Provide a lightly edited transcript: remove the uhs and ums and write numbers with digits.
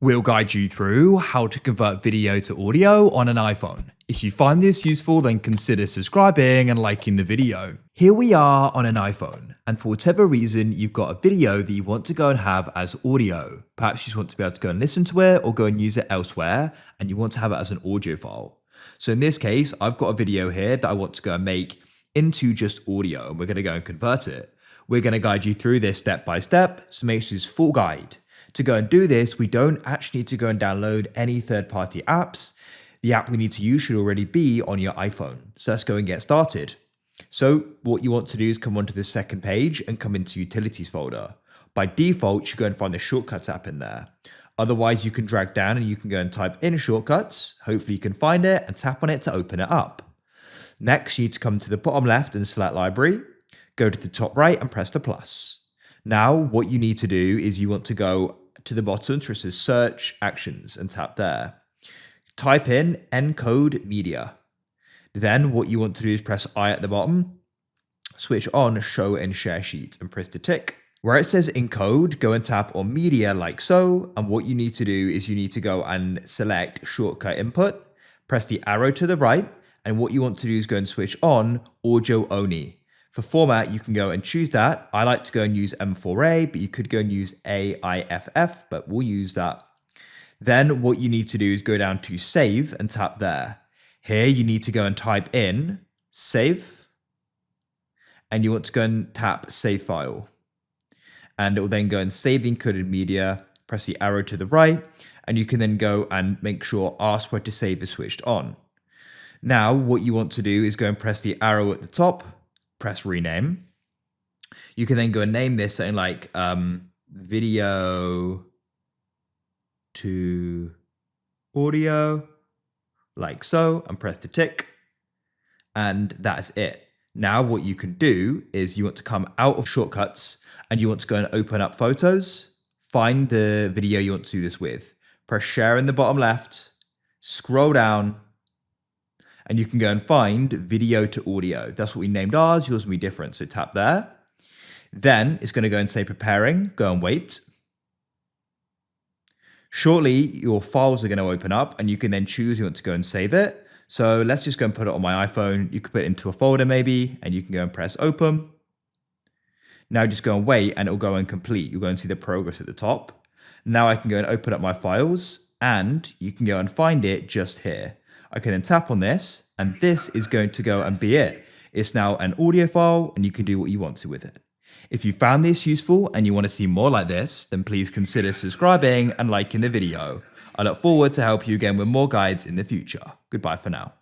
We'll guide you through how to convert video to audio on an iPhone. If you find this useful, then consider subscribing and liking the video. Here we are on an iPhone, and for whatever reason, you've got a video that you want to go and have as audio. Perhaps you just want to be able to go and listen to it or go and use it elsewhere, and you want to have it as an audio file. So in this case, I've got a video here that I want to go and make into just audio, and we're going to go and convert it. We're going to guide you through this step by step, so make sure it's full guide. To go and do this, we don't actually need to go and download any third-party apps. The app we need to use should already be on your iPhone. So let's go and get started. So what you want to do is come onto the second page and come into Utilities folder. By default, you go and find the Shortcuts app in there. Otherwise, you can drag down and you can go and type in Shortcuts. Hopefully you can find it and tap on it to open it up. Next, you need to come to the bottom left and select Library. Go to the top right and press the plus. Now, what you need to do is you want to go to the bottom where it says Search Actions and tap there. Type in Encode Media. Then what you want to do is press I at the bottom, switch on Show and Share Sheet and press the tick. Where it says Encode, go and tap on Media like so. And what you need to do is you need to go and select Shortcut Input, press the arrow to the right. And what you want to do is go and switch on Audio Only. For format, you can go and choose that. I like to go and use M4A, but you could go and use AIFF, but we'll use that. Then what you need to do is go down to Save and tap there. Here you need to go and type in Save, and you want to go and tap Save File. And it will then go and save the encoded media, press the arrow to the right, and you can then go and make sure Ask Where to Save is switched on. Now what you want to do is go and press the arrow at the top, press rename. You can then go and name this something like video to audio, like so, and press the tick. And that's it. Now what you can do is you want to come out of Shortcuts and you want to go and open up Photos, find the video you want to do this with, press share in the bottom left, scroll down, and you can go and find video to audio. That's what we named ours. Yours will be different. So tap there. Then it's going to go and say preparing. Go and wait. Shortly, your files are going to open up and you can then choose you want to go and save it. So let's just go and put it on my iPhone. You could put it into a folder maybe, and you can go and press open. Now just go and wait and it'll go and complete. You'll go and see the progress at the top. Now I can go and open up my files and you can go and find it just here. I can then tap on this, and this is going to go and be it. It's now an audio file, and you can do what you want to with it. If you found this useful and you want to see more like this, then please consider subscribing and liking the video. I look forward to help you again with more guides in the future. Goodbye for now.